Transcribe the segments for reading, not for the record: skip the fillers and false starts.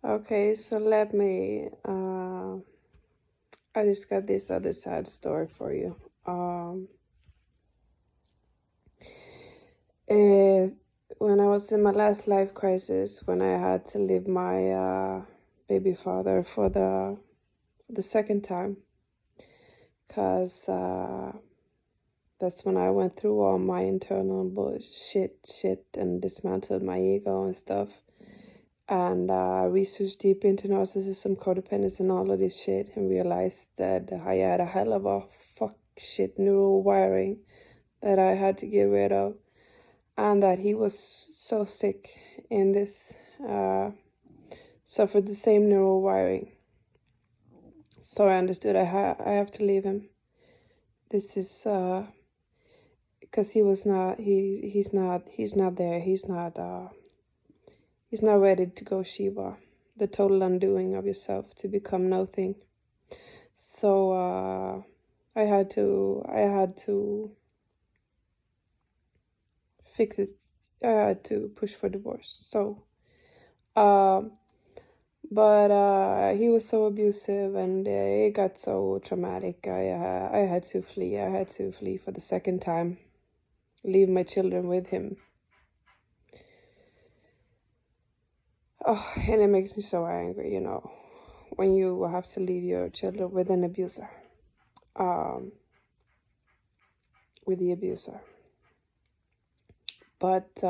Okay, so let me, I just got this other sad story for you. When I was in my last life crisis, when I had to leave my baby father for the second time, because that's when I went through all my internal bullshit and dismantled my ego and stuff. And researched deep into narcissism, codependence, and all of this shit, and realized that I had a hell of a fuck shit neural wiring that I had to get rid of, and that he was so sick in this, suffered the same neural wiring. So I understood I have to leave him. This is because he's not there. He's not ready to go Shiva, the total undoing of yourself to become nothing. So I had to fix it. I had to push for divorce. So, but he was so abusive, and it got so traumatic. I had to flee. I had to flee for the second time, leave my children with him. Oh, and it makes me so angry, when you have to leave your children with an abuser, with the abuser. But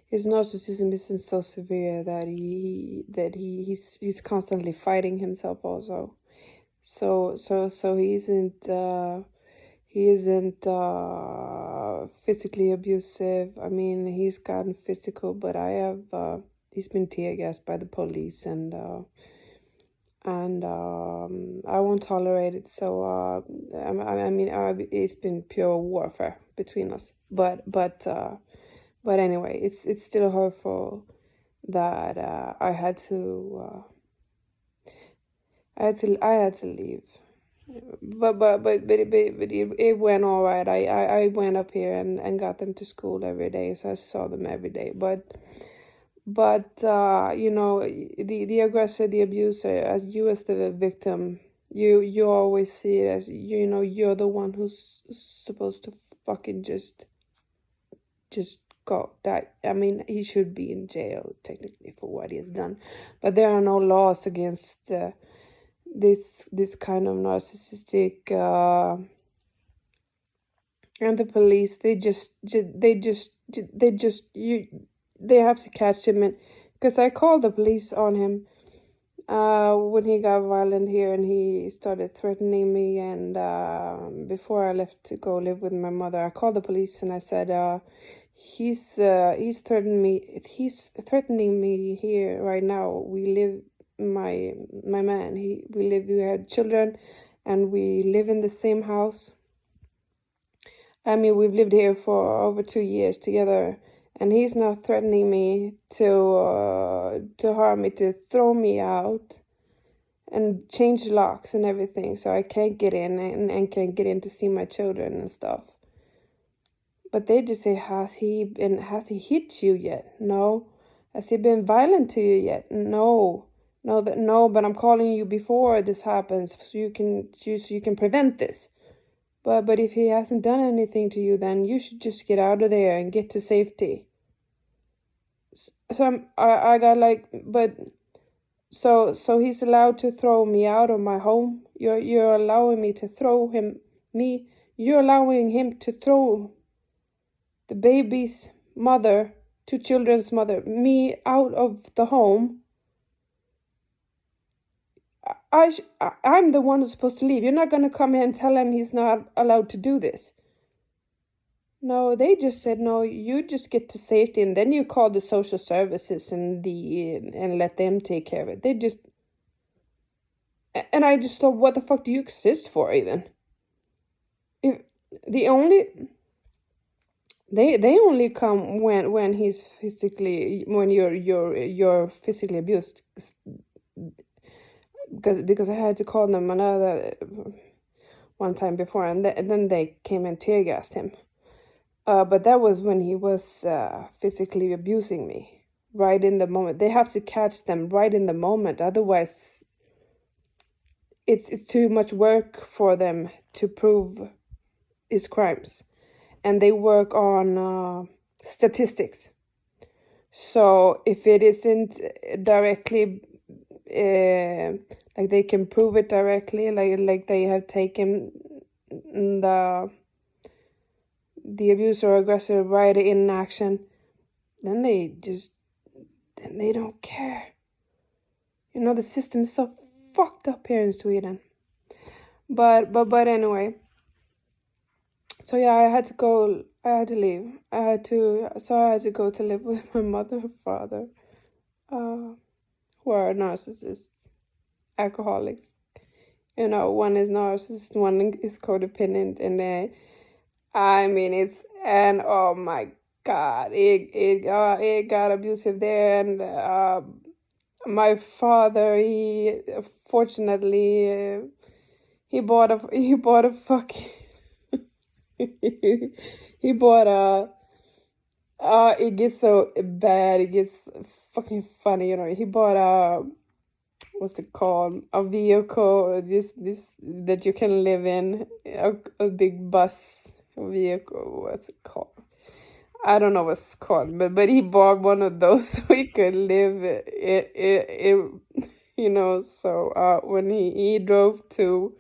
his narcissism isn't so severe that he's constantly fighting himself also. So he isn't physically abusive. I mean, he's gotten physical, but he's been tear gassed by the police, and I won't tolerate it. So it's been pure warfare between us. But anyway, it's still hurtful that I had to leave. But it went all right. I went up here and got them to school every day, so I saw them every day. But the aggressor, the abuser, as the victim, you always see it as, you're the one who's supposed to fucking just go. He should be in jail technically for what he has done, but there are no laws against this kind of narcissistic, and the police, they have to catch him. And because I called the police on him when he got violent here, and he started threatening me, and before I left to go live with my mother, I called the police and I said, he's threatening me here right now. We live, my man, we had children, and we live in the same house. I mean, we've lived here for over 2 years together, and he's now threatening me to harm me, to throw me out, and change locks and everything, so I can't get in and can't get in to see my children and stuff. But they just say, has he hit you yet? No. Has he been violent to you yet? No. But I'm calling you before this happens, so you can prevent this. But if he hasn't done anything to you, then you should just get out of there and get to safety. So I got like, but so he's allowed to throw me out of my home. You're allowing me to throw you're allowing him to throw the baby's mother, 2 children's mother, me out of the home. I'm the one who's supposed to leave. You're not going to come here and tell him he's not allowed to do this. No, they just said, no, you just get to safety, and then you call the social services and let them take care of it. And I just thought, what the fuck do you exist for even? If they only come when he's physically, when you're physically abused. Because I had to call them one time before, and then they came and tear gassed him. But that was when he was physically abusing me. right in the moment. They have to catch them right in the moment. Otherwise, it's too much work for them to prove these crimes. And they work on statistics. So if it isn't directly, like they can prove it directly, like they have taken the abuser or aggressor right in action, then they don't care. You know, the system is so fucked up here in Sweden. But anyway. So yeah, I had to leave. I had to go to live with my mother and father, who are narcissists, alcoholics. You know, one is narcissist, one is codependent, and I mean oh my God, it got abusive there, and my father, he fortunately he bought a fucking he bought it gets so bad, it gets fucking funny, you know. He bought what's it called, a vehicle, this that you can live in, a big bus vehicle. What's it called? I don't know what's it's called, but he bought one of those so he could live it you know. So when he drove to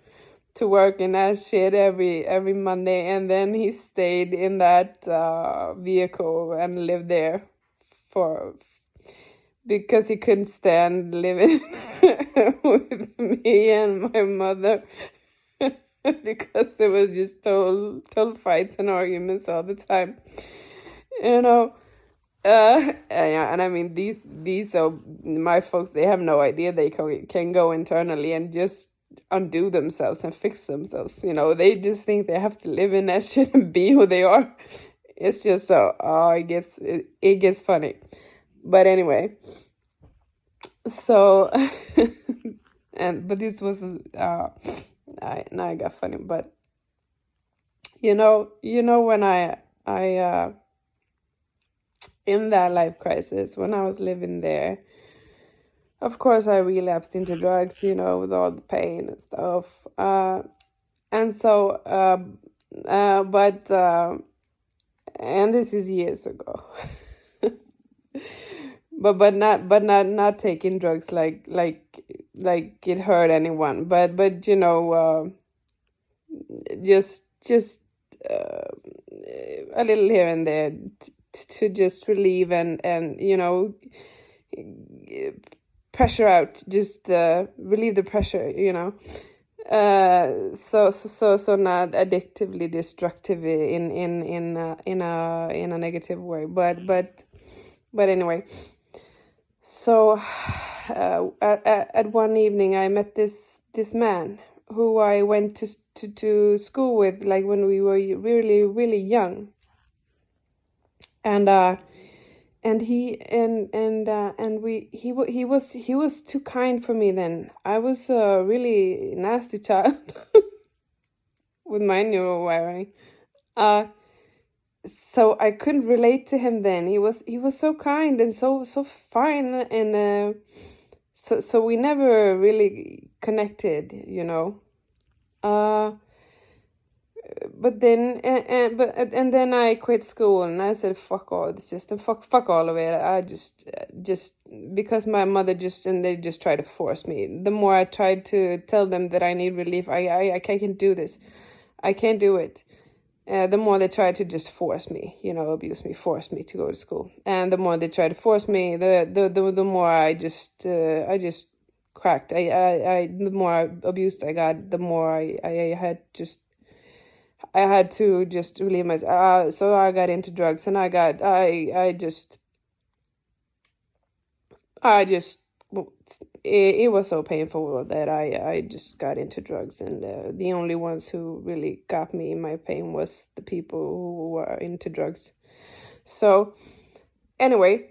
work in that shit every Monday, and then he stayed in that vehicle and lived there because he couldn't stand living with me and my mother because it was just total fights and arguments all the time, you know. Yeah, and I mean these so my folks, they have no idea they can go internally and just undo themselves and fix themselves, you know. They just think they have to live in that shit and be who they are. It's just so it gets funny. But anyway, so but this was now I got funny. But you know when I in that life crisis, when I was living there, of course I relapsed into drugs, you know, with all the pain and stuff. And so but and this is years ago. but not taking drugs like it hurt anyone, but you know, just a little here and there to just relieve and you know, pressure out, just relieve the pressure, you know. So not addictively destructive in a negative way, but anyway. So at one evening I met this man who I went to school with, like when we were really really young, and he was too kind for me then. I was a really nasty child with my neurowiring. So I couldn't relate to him then. He was so kind and so fine, and so we never really connected, you know. But then and then I quit school and I said fuck all the system, fuck all of it. I just because my mother they just tried to force me. The more I tried to tell them that I need relief, I can't do this, I can't do it. The more they tried to just force me, you know, abuse me, force me to go to school. And the more they tried to force me, the more I just cracked. The more abused I got, the more I had to just relieve myself. So I got into drugs, and it was so painful that I just got into drugs, and the only ones who really got me in my pain was the people who were into drugs. So anyway,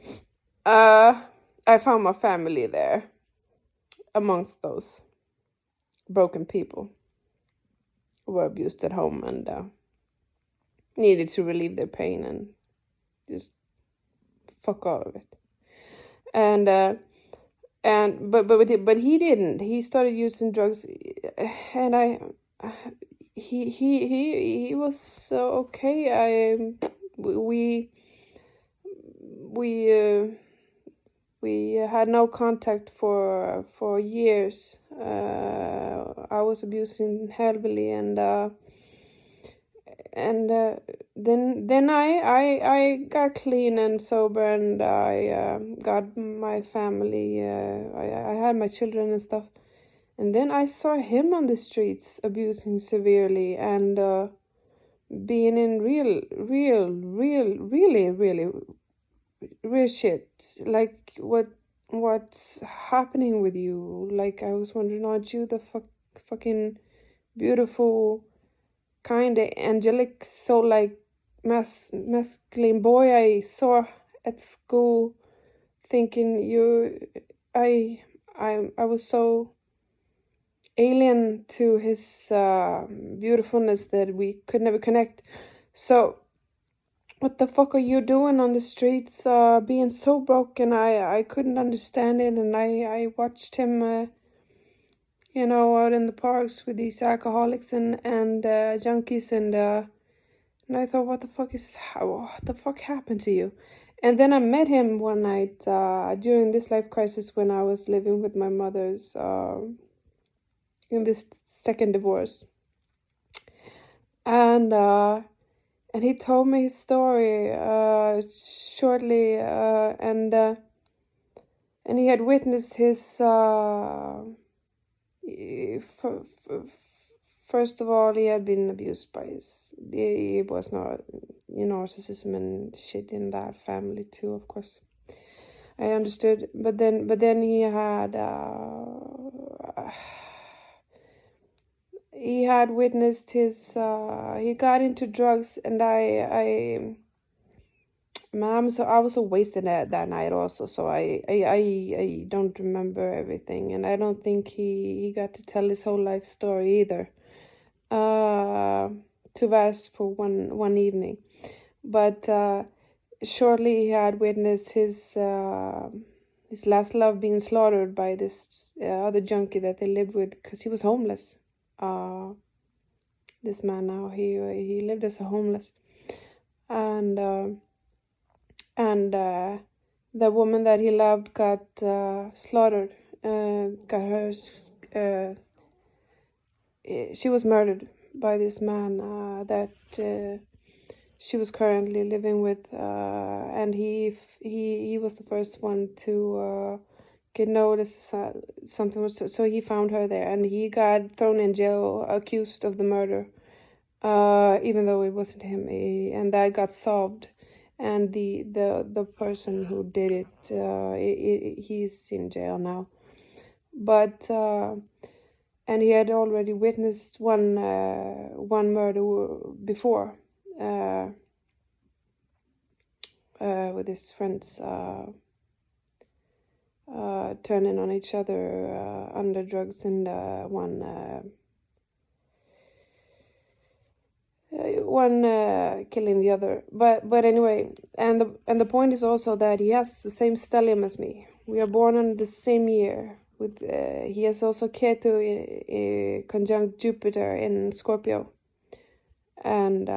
I found my family there amongst those broken people who were abused at home and needed to relieve their pain and just fuck all of it. and but he didn't. He started using drugs, and he was so okay. We we had no contact for years. I was abusing heavily, and then I got clean and sober, and I got my family. I had my children and stuff, and then I saw him on the streets abusing severely and being in real shit. Like, what's happening with you? Like, I was wondering, aren't you the fucking beautiful, kind of angelic, so like masculine boy I saw at school? Thinking I was so alien to his beautifulness that we could never connect. So what the fuck are you doing on the streets, being so broken? I couldn't understand it, and I watched him out in the parks with these alcoholics and junkies, and I thought, what the fuck happened to you? And then I met him one night during this life crisis when I was living with my mother's in this second divorce, and he told me his story shortly, and he had witnessed his first of all, he had been abused by he was not, narcissism and shit in that family too, of course. I understood, but then he had witnessed his he got into drugs, and I was so wasted that night also, so I don't remember everything, and I don't think he got to tell his whole life story either. Too vast for one evening, but shortly he had witnessed his last love being slaughtered by this other junkie that they lived with, because he was homeless. This man now, he lived as a homeless, and the woman that he loved got slaughtered, got her she was murdered by this man that she was currently living with, and he was the first one to get notice something was, so he found her there, and he got thrown in jail, accused of the murder, even though it wasn't him, and that got solved, and the person who did it, he's in jail now, but and he had already witnessed one murder before, with his friends turning on each other under drugs, and one killing the other. But anyway, and the point is also that he has the same stellium as me. We are born on the same year. With he has also kHow conjunct Jupiter in Scorpio, and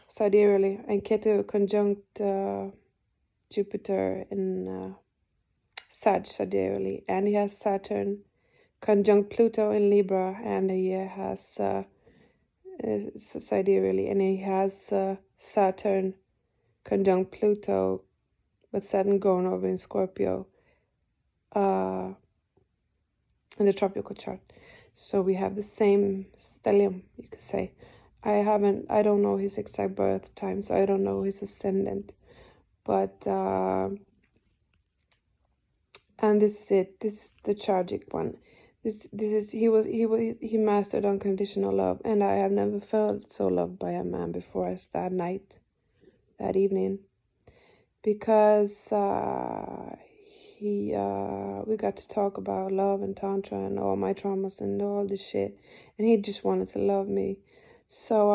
sideareally, and kHow conjunct Jupiter in sideareally, and he has Saturn conjunct Pluto in Libra, and he has sidereally, and he has Saturn conjunct Pluto, but Saturn going over in Scorpio in the tropical chart. So we have the same stellium, you could say. I don't know his exact birth time, so I don't know his ascendant, but and this is it. This is the tragic one. This is he mastered unconditional love, and I have never felt so loved by a man before as that night, that evening, because we got to talk about love and tantra and all my traumas and all this shit, and he just wanted to love me. So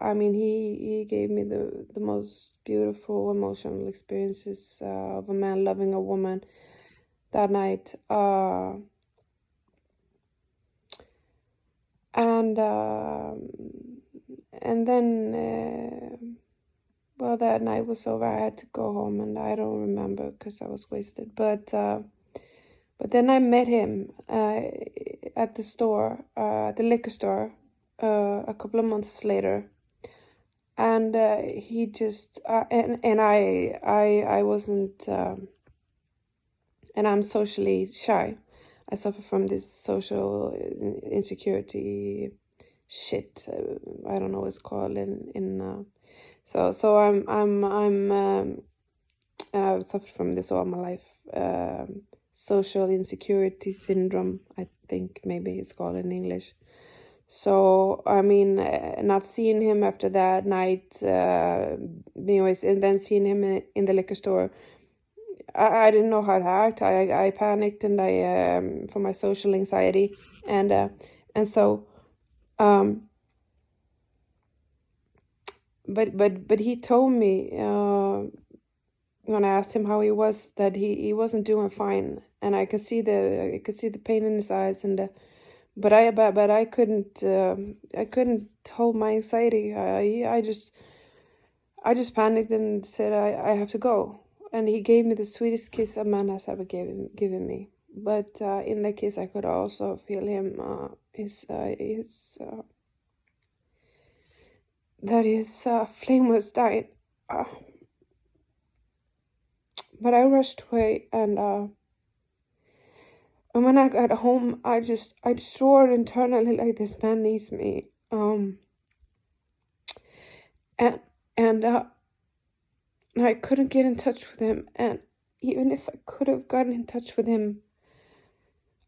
I mean, he gave me the most beautiful emotional experiences of a man loving a woman that night. And then well, that night was over. I had to go home, and I don't remember because I was wasted. But then I met him at the store, the liquor store, a couple of months later, and he just and I wasn't, and I'm socially shy. I suffer from this social insecurity shit. I don't know what it's called in. So I'm and I've suffered from this all my life. Social insecurity syndrome, I think maybe it's called in English. So I mean, not seeing him after that night, anyways, and then seeing him in the liquor store, I didn't know how to act. I panicked, and I for my social anxiety, and so but he told me when I asked him how he was, that he wasn't doing fine, and I could see the pain in his eyes, and but I couldn't hold my anxiety. I just panicked and said I have to go. And he gave me the sweetest kiss a man has ever given me. But in that kiss, I could also feel him, that his flame was dying. But I rushed away, and when I got home, I just roared internally like, this man needs me. And I couldn't get in touch with him, and even if I could have gotten in touch with him,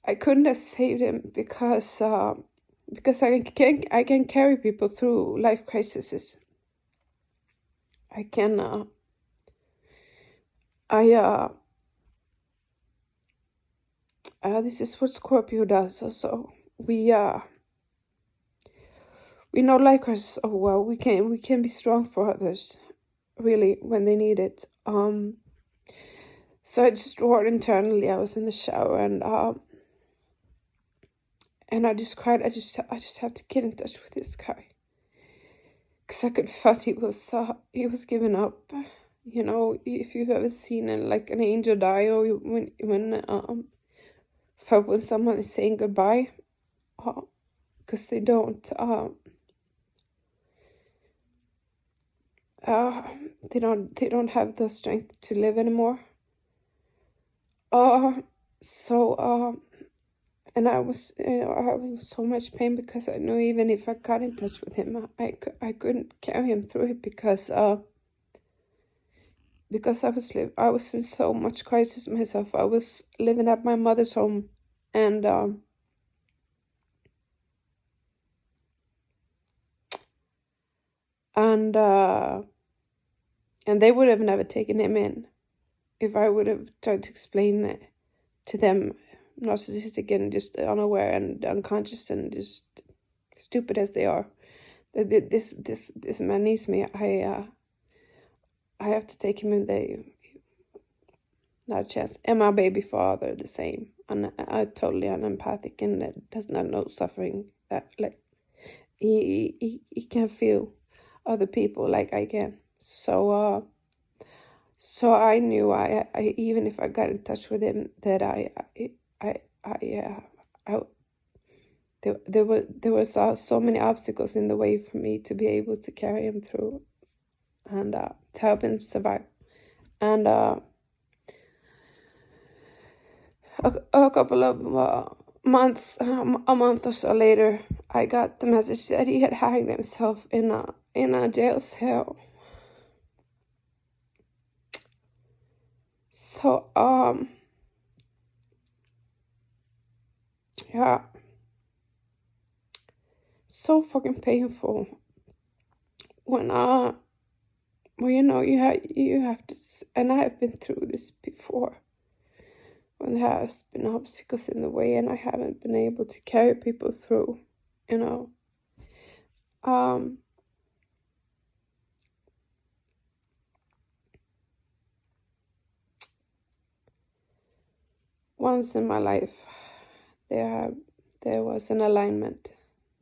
I couldn't have saved him because I can carry people through life crises. I can this is what Scorpio does. So we know life crisis. Oh well, we can be strong for others, really, when they need it. So I just roared internally. I was in the shower, and I just cried. I just have to get in touch with this guy, because I could feel he was giving up. You know, if you've ever seen like an angel die, or when someone is saying goodbye, because they don't have the strength to live anymore. And I was in so much pain, because I knew even if I got in touch with him, I couldn't carry him through it, because I was in so much crisis myself. I was living at my mother's home, and they would have never taken him in if I would have tried to explain it to them, narcissistic and just unaware and unconscious and just stupid as they are. This man needs me. I have to take him in. Not a chance. And my baby father the same. And totally unempathic and does not know suffering. That like he can feel other people like I can. So I knew I even if I got in touch with him, that there was so many obstacles in the way for me to be able to carry him through, and to help him survive. And a couple of months, a month or so later, I got the message that he had hanged himself in a jail cell. So yeah, so fucking painful when well, you know, you have to, and I have been through this before, when there has been obstacles in the way and I haven't been able to carry people through, you know. Once in my life, there was an alignment,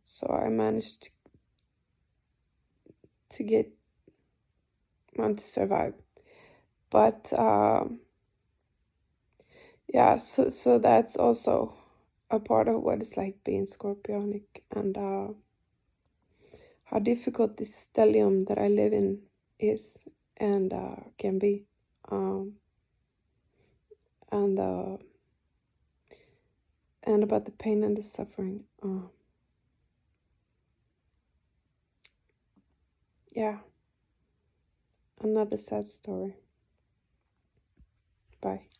so I managed to survive. But yeah, so that's also a part of what it's like being Scorpionic, and how difficult this stellium that I live in is, and can be, and about the pain and the suffering. Yeah, another sad story. Bye.